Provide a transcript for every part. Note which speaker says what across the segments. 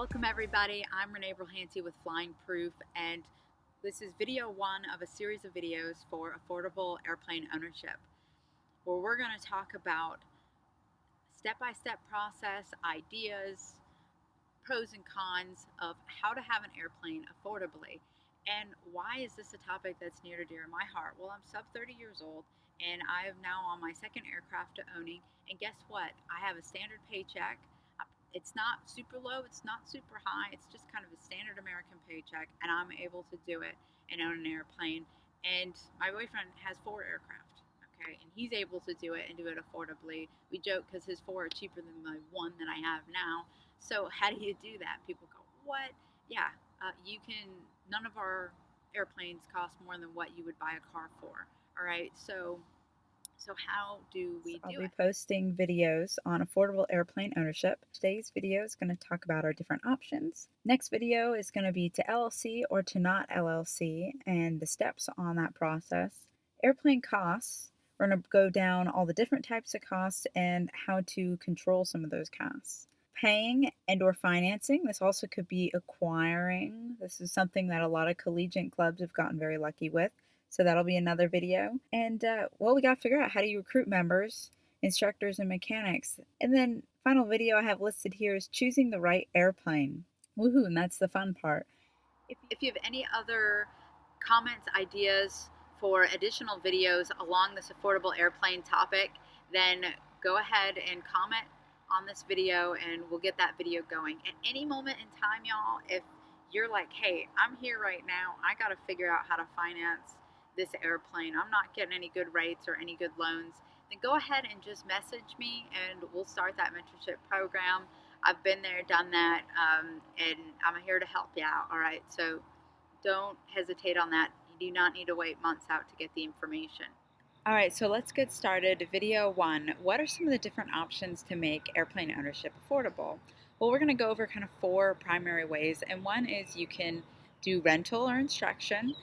Speaker 1: Welcome everybody, I'm Renee Brilhanty with Flying Proof, and this is video one of a series of videos for affordable airplane ownership, where we're going to talk about step-by-step process, ideas, pros and cons of how to have an airplane affordably. And why is this a topic that's near to dear to my heart? Well, I'm sub 30 years old and I am now on my second aircraft to owning, and guess what? I have a standard paycheck. It's not super low, it's not super high, it's just kind of a standard American paycheck, and I'm able to do it and own an airplane. And my boyfriend has 4 aircraft, okay, and he's able to do it and do it affordably. We joke because his 4 are cheaper than my 1 that I have now. So how do you do that? People go, what? Yeah, you can, none of our airplanes cost more than what you would buy a car for, all right? So how do we
Speaker 2: I'll
Speaker 1: do
Speaker 2: be
Speaker 1: it?
Speaker 2: posting videos on affordable airplane ownership. Today's video is going to talk about our different options. Next video is going to be to LLC or to not LLC and the steps on that process. Airplane costs, we're going to go down all the different types of costs and how to control some of those costs. Paying and or financing, this also could be acquiring. This is something that a lot of collegiate clubs have gotten very lucky with. So that'll be another video. And well, we got to figure out how do you recruit members, instructors, and mechanics. And then final video I have listed here is choosing the right airplane. Woohoo, and that's the fun part.
Speaker 1: If you have any other comments, ideas for additional videos along this affordable airplane topic, then go ahead and comment on this video and we'll get that video going. At any moment in time, y'all, if you're like, hey, I'm here right now, I got to figure out how to finance this airplane, I'm not getting any good rates or any good loans, then go ahead and just message me and we'll start that mentorship program. I've been there, done that, and I'm here to help you out, all right? So don't hesitate on that. You do not need to wait months out to get the information.
Speaker 2: All right, so let's get started. Video one, what are some of the different options to make airplane ownership affordable? Well, we're going to go over kind of 4 primary ways, and one is you can do rental or instruction.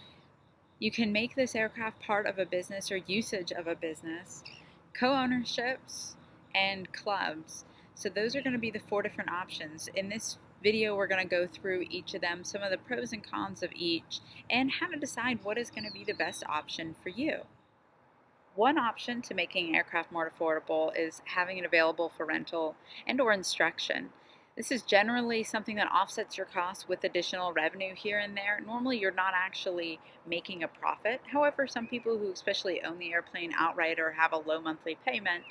Speaker 2: You can make this aircraft part of a business or usage of a business, co-ownerships, and clubs. So those are going to be the 4 different options. In this video, we're going to go through each of them, some of the pros and cons of each, and how to decide what is going to be the best option for you. One option to making aircraft more affordable is having it available for rental and or instruction. This is generally something that offsets your costs with additional revenue here and there. Normally you're not actually making a profit. However, some people who especially own the airplane outright or have a low monthly payment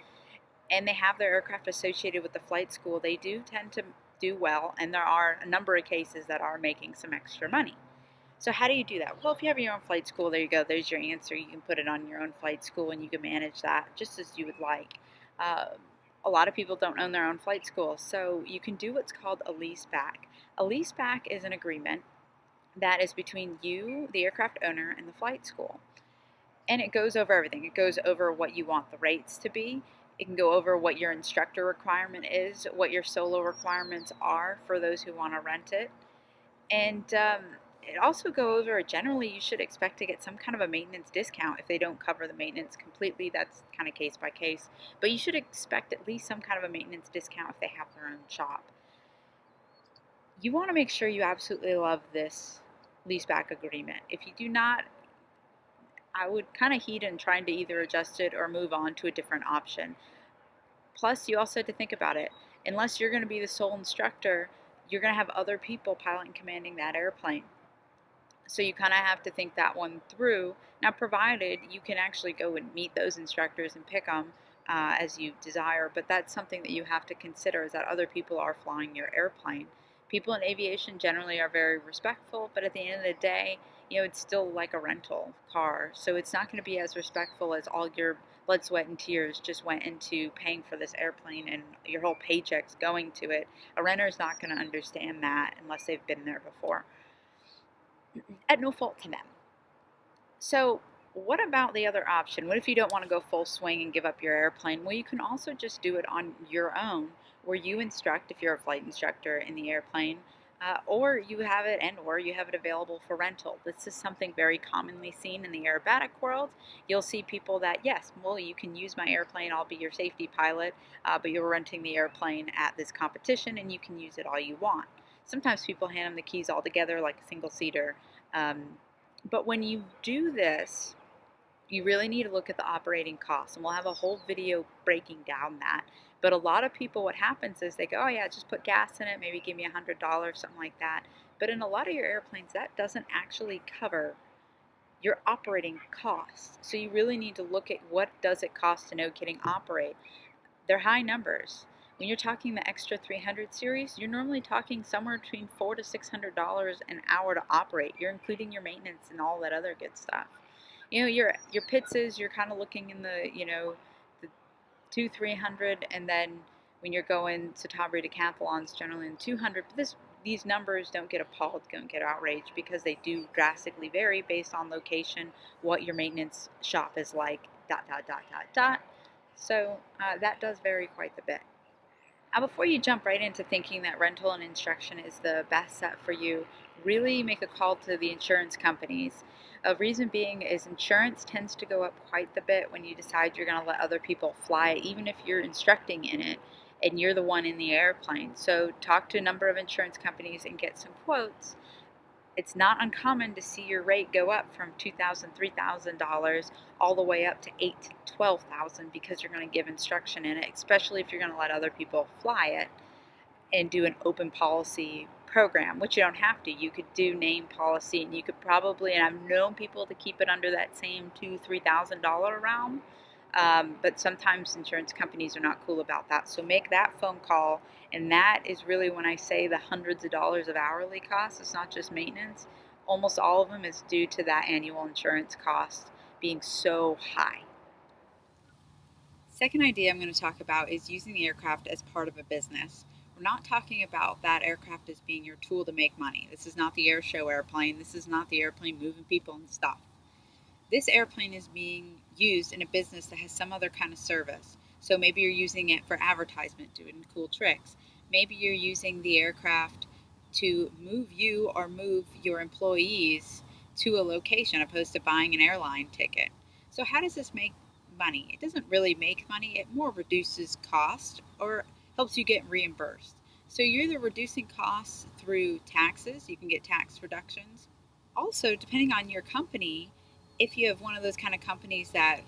Speaker 2: and they have their aircraft associated with the flight school, they do tend to do well, and there are a number of cases that are making some extra money. So how do you do that? Well, if you have your own flight school, there you go. There's your answer. You can put it on your own flight school and you can manage that just as you would like. Uh, a lot of people don't own their own flight school, so you can do what's called a lease back. A lease back is an agreement that is between you, the aircraft owner, and the flight school. And it goes over everything. It goes over what you want the rates to be. It can go over what your instructor requirement is, what your solo requirements are for those who want to rent it. And it also go over generally you should expect to get some kind of a maintenance discount if they don't cover the maintenance completely. That's kind of case by case, but you should expect at least some kind of a maintenance discount if they have their own shop. You want to make sure you absolutely love this leaseback agreement. If you do not, I would kind of heed in trying to either adjust it or move on to a different option. Plus, you also have to think about it. Unless you're going to be the sole instructor, you're going to have other people piloting and commanding that airplane. So you kind of have to think that one through. Now, provided you can actually go and meet those instructors and pick them as you desire, but that's something that you have to consider is that other people are flying your airplane. People in aviation generally are very respectful, but at the end of the day, it's still like a rental car. So it's not going to be as respectful as all your blood, sweat, and tears just went into paying for this airplane and your whole paycheck's going to it. A renter is not going to understand that unless they've been there before, at no fault to them. So what about the other option? What if you don't want to go full swing and give up your airplane? Well, you can also just do it on your own, where you instruct if you're a flight instructor in the airplane, or you have it available for rental. This is something very commonly seen in the aerobatic world. You'll see people that, yes, well, you can use my airplane, I'll be your safety pilot, but you're renting the airplane at this competition and you can use it all you want. Sometimes people hand them the keys all together like a single seater. But when you do this, you really need to look at the operating costs, and we'll have a whole video breaking down that. But a lot of people, what happens is they go, oh yeah, just put gas in it, maybe give me $100, something like that. But in a lot of your airplanes, that doesn't actually cover your operating costs. So you really need to look at what does it cost to no kidding operate. They're high numbers. When you're talking the extra 300 series, you're normally talking somewhere between $400 to $600 an hour to operate. You're including your maintenance and all that other good stuff. Your Pizzas, you're kind of looking in the 200 300, and then when you're going to Tabri decathlons, generally in 200. But these numbers don't get appalled, don't get outraged, because they do drastically vary based on location, what your maintenance shop is like, dot dot dot dot dot. So that does vary quite a bit. Now, before you jump right into thinking that rental and instruction is the best set for you, really make a call to the insurance companies. A reason being is insurance tends to go up quite a bit when you decide you're going to let other people fly it, even if you're instructing in it and you're the one in the airplane. So talk to a number of insurance companies and get some quotes. It's not uncommon to see your rate go up from $2,000, $3,000 all the way up to $8,000 to $12,000 because you're going to give instruction in it, especially if you're going to let other people fly it and do an open policy program, which you don't have to. You could do name policy, and you could probably, and I've known people to keep it under that same $2,000, $3,000 realm. But sometimes insurance companies are not cool about that. So make that phone call. And that is really when I say the hundreds of dollars of hourly costs. It's not just maintenance. Almost all of them is due to that annual insurance cost being so high. Second idea I'm going to talk about is using the aircraft as part of a business. We're not talking about that aircraft as being your tool to make money. This is not the air show airplane. This is not the airplane moving people and stuff. This airplane is being used in a business that has some other kind of service. So maybe you're using it for advertisement, doing cool tricks. Maybe you're using the aircraft to move you or move your employees to a location opposed to buying an airline ticket. So how does this make money? It doesn't really make money. It more reduces cost or helps you get reimbursed. So you're either reducing costs through taxes, you can get tax reductions. Also, depending on your company, if you have one of those kind of companies that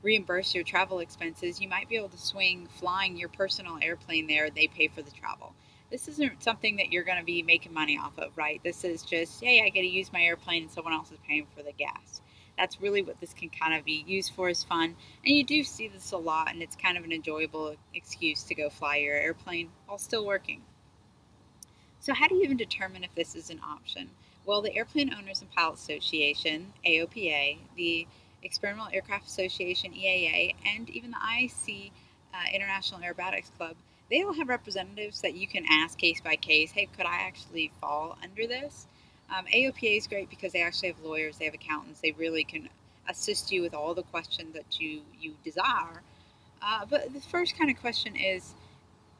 Speaker 2: reimburse your travel expenses, you might be able to swing flying your personal airplane there. They pay for the travel. This isn't something that you're going to be making money off of, right? This is just, hey, I get to use my airplane and someone else is paying for the gas. That's really what this can kind of be used for, is fun. And you do see this a lot, and it's kind of an enjoyable excuse to go fly your airplane while still working. So how do you even determine if this is an option? Well, the Airplane Owners and Pilots Association, AOPA, the Experimental Aircraft Association, EAA, and even the IAC, International Aerobatics Club, they all have representatives that you can ask case by case, hey, could I actually fall under this? AOPA is great because they actually have lawyers, they have accountants, they really can assist you with all the questions that you desire. But the first kind of question is,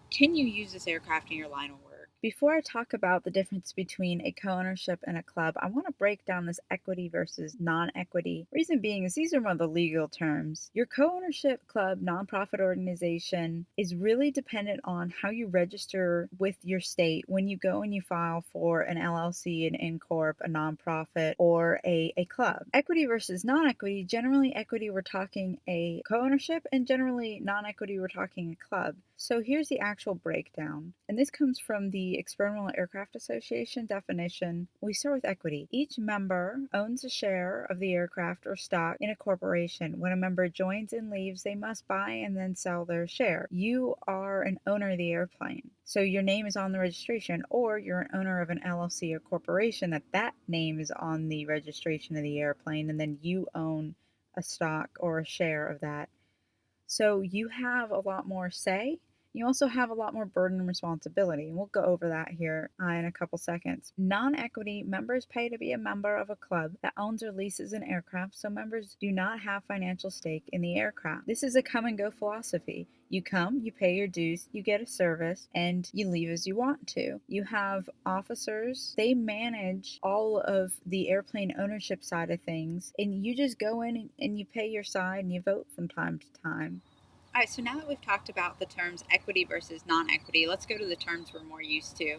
Speaker 2: can you use this aircraft in your line of work? Before I talk about the difference between a co-ownership and a club, I want to break down this equity versus non-equity. Reason being is these are one of the legal terms. Your co-ownership club, nonprofit organization, is really dependent on how you register with your state when you go and you file for an LLC, an incorp, a nonprofit, or a club. Equity versus non-equity, generally equity we're talking a co-ownership, and generally non-equity we're talking a club. So here's the actual breakdown, and this comes from the Experimental Aircraft Association definition. We start with equity. Each member owns a share of the aircraft or stock in a corporation. When a member joins and leaves, they must buy and then sell their share. You are an owner of the airplane, so your name is on the registration, or you're an owner of an LLC or corporation that name is on the registration of the airplane, and then you own a stock or a share of that. So you have a lot more say. You also have a lot more burden and responsibility, and we'll go over that here in a couple seconds. Non-equity members pay to be a member of a club that owns or leases an aircraft, so members do not have financial stake in the aircraft. This is a come and go philosophy. You come, you pay your dues, you get a service, and you leave as you want to. You have officers, they manage all of the airplane ownership side of things, and you just go in and you pay your side and you vote from time to time. All right, so now that we've talked about the terms equity versus non-equity, let's go to the terms we're more used to.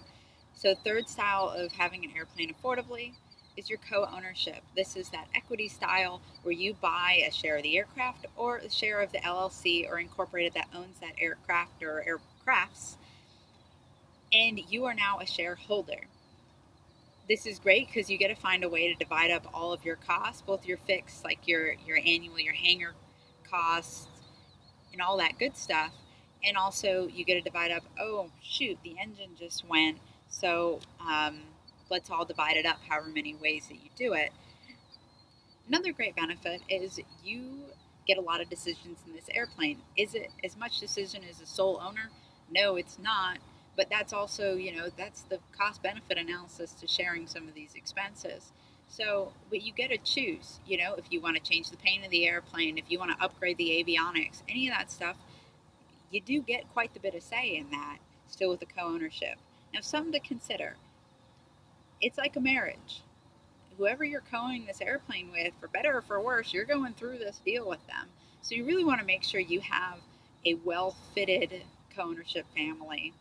Speaker 1: So third style of having an airplane affordably is your co-ownership. This is that equity style where you buy a share of the aircraft or a share of the LLC or incorporated that owns that aircraft or aircrafts, and you are now a shareholder. This is great because you get to find a way to divide up all of your costs, both your fixed, like your annual, your hangar costs, and all that good stuff. And also, you get to divide up. Oh shoot, the engine just went. So let's all divide it up, however many ways that you do it. Another great benefit is you get a lot of decisions in this airplane. Is it as much decision as a sole owner? No, it's not. But that's also, that's the cost benefit analysis to sharing some of these expenses. So, but you get to choose, if you want to change the paint of the airplane, if you want to upgrade the avionics, any of that stuff, you do get quite a bit of say in that, still with the co ownership. Now, something to consider, it's like a marriage. Whoever you're co-owning this airplane with, for better or for worse, you're going through this deal with them. So you really want to make sure you have a well-fitted co-ownership family.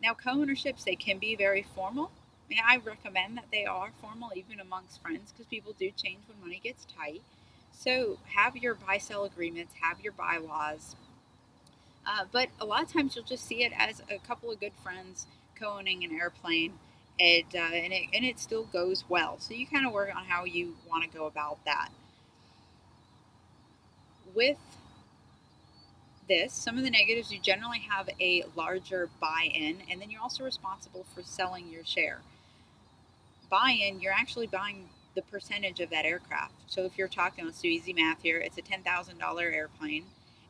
Speaker 1: Now, co-ownerships, they can be very formal. I recommend that they are formal even amongst friends because people do change when money gets tight. So have your buy-sell agreements, have your bylaws. But a lot of times you'll just see it as a couple of good friends co-owning an airplane, and it still goes well. So you kind of work on how you want to go about that. With this, some of the negatives, you generally have a larger buy-in, and then you're also responsible for selling your share. Buy-in, you're actually buying the percentage of that aircraft. So if you're talking, let's do easy math here, it's a $10,000 airplane,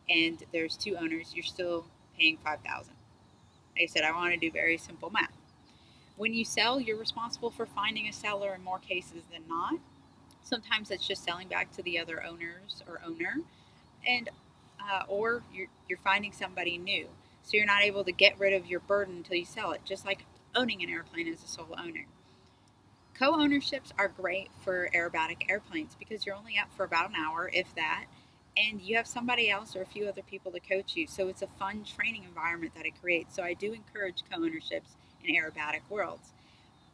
Speaker 1: and there's two owners, you're still paying $5,000. Like I said, I want to do very simple math. When you sell, you're responsible for finding a seller in more cases than not. Sometimes it's just selling back to the other owners or owner, and or you're finding somebody new. So you're not able to get rid of your burden until you sell it, just like owning an airplane as a sole owner. Co-ownerships are great for aerobatic airplanes because you're only up for about an hour, if that, and you have somebody else or a few other people to coach you. So it's a fun training environment that it creates. So I do encourage co-ownerships in aerobatic worlds.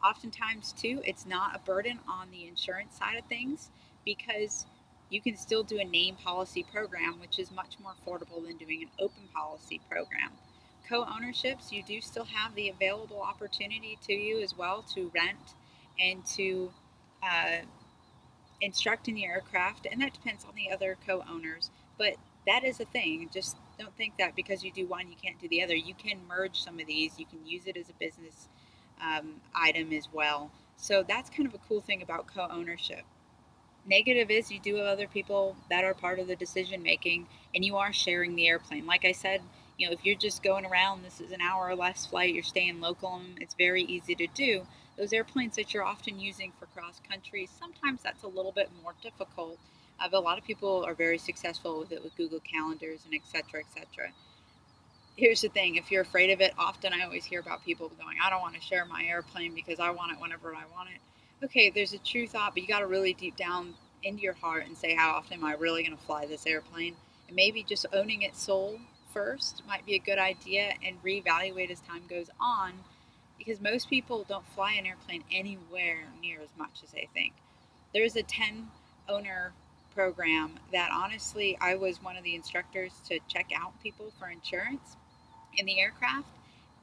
Speaker 1: Oftentimes, too, it's not a burden on the insurance side of things because you can still do a name policy program, which is much more affordable than doing an open policy program. Co-ownerships, you do still have the available opportunity to you as well to rent and to uh, instruct in the aircraft, and that depends on the other co-owners. But that is a thing. Just don't think that because you do one, you can't do the other. You can merge some of these. You can use it as a business item as well. So that's kind of a cool thing about co-ownership. Negative is you do have other people that are part of the decision making, and you are sharing the airplane. Like I said, if you're just going around, this is an hour or less flight, you're staying local, and it's very easy to do. Those airplanes that you're often using for cross country, sometimes that's a little bit more difficult. But a lot of people are very successful with it with Google Calendars and etc. etc. Here's the thing, if you're afraid of it, often I always hear about people going, I don't want to share my airplane because I want it whenever I want it. Okay, there's a true thought, but you got to really deep down into your heart and say, how often am I really going to fly this airplane? And maybe just owning it sole first might be a good idea, and reevaluate as time goes on, because most people don't fly an airplane anywhere near as much as they think. There's a 10 owner program that honestly I was one of the instructors to check out people for insurance in the aircraft.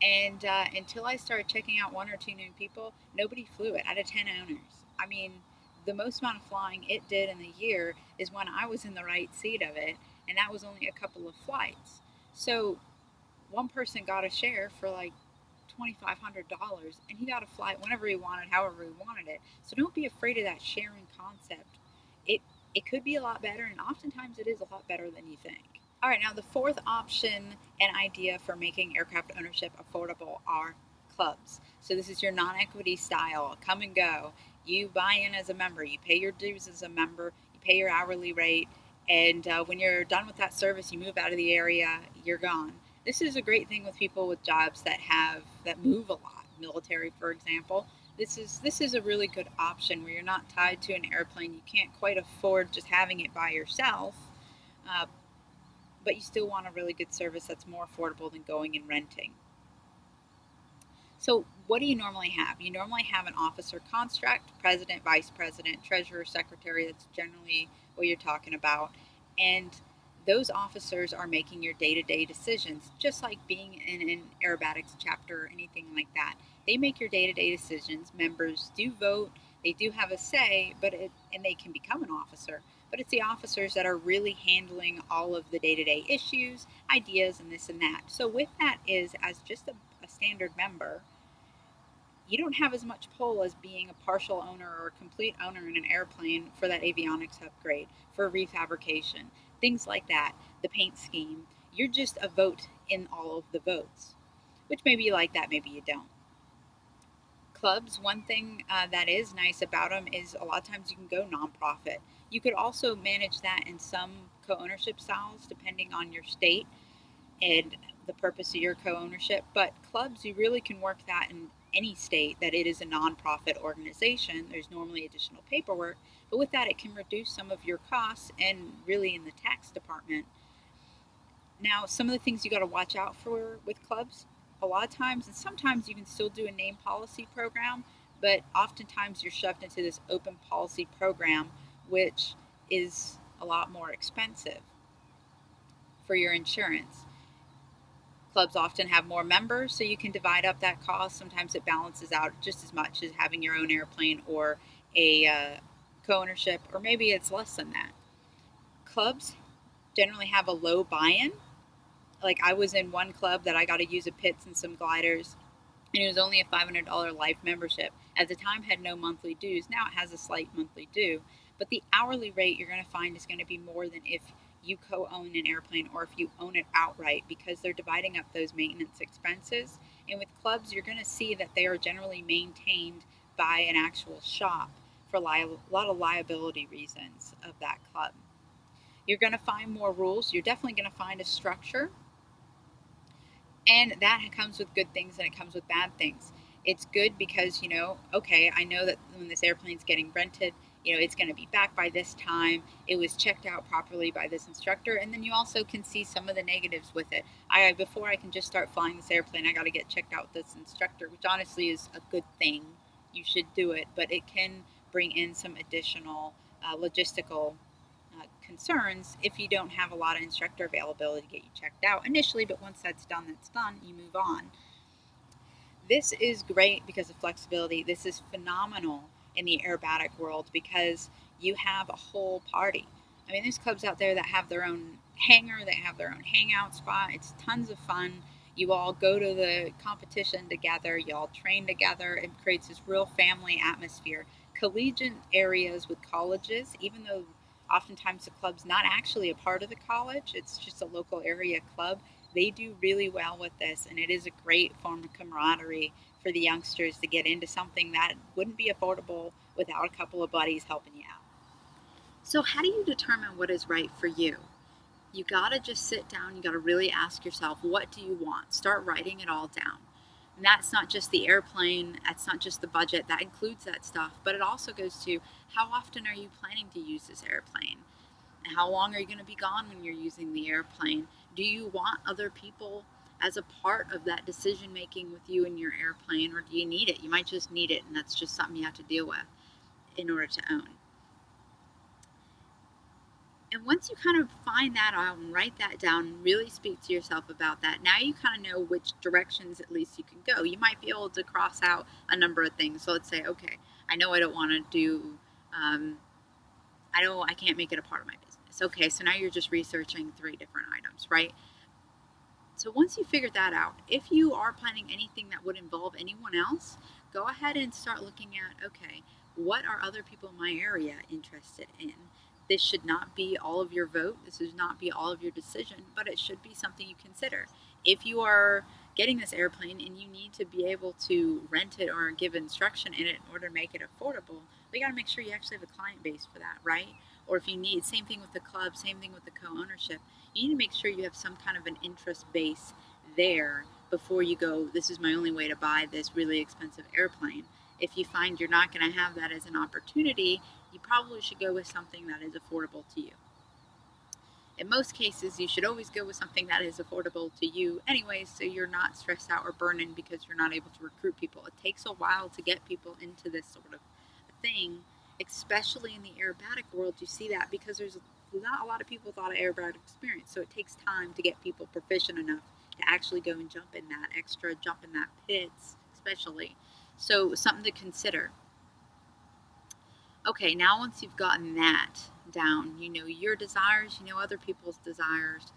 Speaker 1: And until I started checking out one or two new people, nobody flew it out of 10 owners. I mean, the most amount of flying it did in the year is when I was in the right seat of it, and that was only a couple of flights. So one person got a share for like $2,500, and he got to fly it whenever he wanted, however he wanted it. So don't be afraid of that sharing concept. It could be a lot better, and oftentimes it is a lot better than you think. All right, now the fourth option and idea for making aircraft ownership affordable are clubs. So this is your non-equity style, come and go. You buy in as a member, you pay your dues as a member, you pay your hourly rate, and when you're done with that service, you move out of the area, you're gone. This is a great thing with people with jobs that move a lot, military, for example. This is a really good option where you're not tied to an airplane. You can't quite afford just having it by yourself. But you still want a really good service that's more affordable than going and renting. So what do you normally have? You normally have an officer construct, president, vice president, treasurer, secretary. That's generally what you're talking about. And those officers are making your day-to-day decisions, just like being in an aerobatics chapter or anything like that. They make your day-to-day decisions. Members do vote, they do have a say, and they can become an officer. But it's the officers that are really handling all of the day-to-day issues, ideas, and this and that. So with that is, as just a standard member, you don't have as much pull as being a partial owner or a complete owner in an airplane for that avionics upgrade, for refabrication, things like that, the paint scheme. You're just a vote in all of the votes, which maybe you like that, maybe you don't. Clubs, one thing that is nice about them is a lot of times you can go nonprofit. You could also manage that in some co-ownership styles depending on your state and the purpose of your co-ownership. But clubs, you really can work that in any state that it is a nonprofit organization. There's normally additional paperwork, but with that it can reduce some of your costs and really in the tax department. Now, some of the things you got to watch out for with clubs, a lot of times, and sometimes you can still do a name policy program, but oftentimes you're shoved into this open policy program, which is a lot more expensive for your insurance. Clubs often have more members, so you can divide up that cost. Sometimes it balances out just as much as having your own airplane or a co-ownership, or maybe it's less than that. Clubs generally have a low buy-in. Like I was in one club that I got to use a pits and some gliders, and it was only a $500 life membership. At the time, had no monthly dues. Now it has a slight monthly due, but the hourly rate you're going to find is going to be more than if you co-own an airplane or if you own it outright, because they're dividing up those maintenance expenses. And with clubs, you're going to see that they are generally maintained by an actual shop for a lot of liability reasons of that club. You're going to find more rules. You're definitely going to find a structure, and that comes with good things and it comes with bad things. It's good because, okay, I know that when this airplane's getting rented, it's going to be back by this time. It was checked out properly by this instructor. And then you also can see some of the negatives with it. Before I can just start flying this airplane, I got to get checked out with this instructor, which honestly is a good thing. You should do it, but it can bring in some additional logistical concerns if you don't have a lot of instructor availability to get you checked out initially, but once that's done, you move on. This is great because of flexibility. This is phenomenal in the aerobatic world because you have a whole party. I mean, there's clubs out there that have their own hangar, they have their own hangout spot. It's tons of fun. You all go to the competition together, you all train together. It creates this real family atmosphere. Collegiate areas with colleges, even though oftentimes the club's not actually a part of the college, it's just a local area club, they do really well with this, and it is a great form of camaraderie for the youngsters to get into something that wouldn't be affordable without a couple of buddies helping you out. So how do you determine what is right for you? You gotta just sit down, you gotta really ask yourself, what do you want? Start writing it all down. And that's not just the airplane, that's not just the budget, that includes that stuff, but it also goes to how often are you planning to use this airplane? And how long are you going to be gone when you're using the airplane? Do you want other people as a part of that decision making with you in your airplane, or do you need it? You might just need it, and that's just something you have to deal with in order to own. And once you kind of find that out and write that down and really speak to yourself about that, now you kind of know which directions at least you can go. You might be able to cross out a number of things. So let's say, okay, I know I don't want to do, I can't make it a part of my business. Okay, so now you're just researching 3 different items, right? So once you figure that out, if you are planning anything that would involve anyone else, go ahead and start looking at, okay, what are other people in my area interested in? This should not be all of your vote. This should not be all of your decision, but it should be something you consider. If you are getting this airplane and you need to be able to rent it or give instruction in it in order to make it affordable, we got to make sure you actually have a client base for that, right? Or if you need, same thing with the club, same thing with the co-ownership, you need to make sure you have some kind of an interest base there before you go, this is my only way to buy this really expensive airplane. If you find you're not going to have that as an opportunity, you probably should go with something that is affordable to you. In most cases, you should always go with something that is affordable to you anyways, so you're not stressed out or burning because you're not able to recruit people. It takes a while to get people into this sort of thing, especially in the aerobatic world. You see that because there's not a lot of people without an aerobatic experience, so it takes time to get people proficient enough to actually go and jump in that extra, jump in that pits, especially. So something to consider. Okay, now once you've gotten that down, you know your desires, you know other people's desires.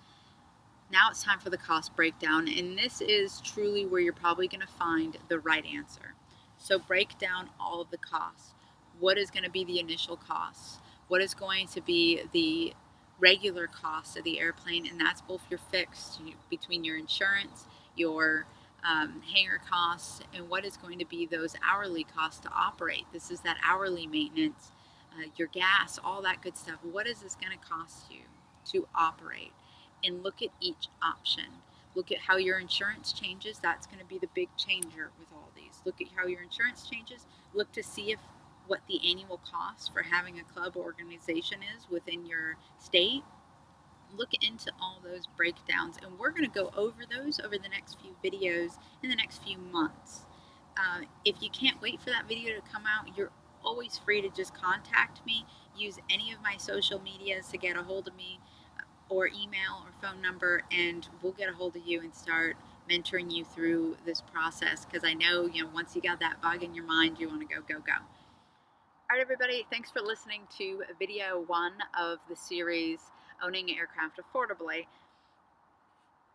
Speaker 1: Now it's time for the cost breakdown, and this is truly where you're probably going to find the right answer. So break down all of the costs. What is going to be the initial costs? What is going to be the regular cost of the airplane? And that's both your fixed between your insurance, your hangar costs, and what is going to be those hourly costs to operate. This is that hourly maintenance, your gas, all that good stuff. What is this going to cost you to operate? And look at each option. Look at how your insurance changes. That's going to be the big changer with all these. Look at how your insurance changes. Look to see if what the annual cost for having a club organization is within your state. Look into all those breakdowns, and we're going to go over those over the next few videos in the next few months. If you can't wait for that video to come out, you're always free to just contact me. Use any of my social medias to get a hold of me, or email or phone number, and we'll get a hold of you and start mentoring you through this process, because I know, once you got that bug in your mind, you want to go, go, go. All right, everybody, thanks for listening to video 1 of the series, Owning Aircraft Affordably.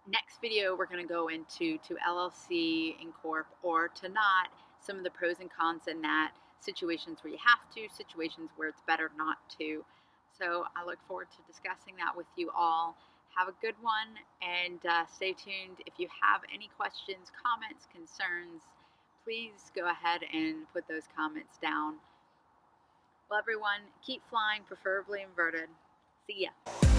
Speaker 1: Next video, we're going to go into to LLC, Incorp, or to not, some of the pros and cons in that, situations where you have to, situations where it's better not to. So I look forward to discussing that with you all. Have a good one, and stay tuned. If you have any questions, comments, concerns, please go ahead and put those comments down. Well, everyone, keep flying, preferably inverted. See ya.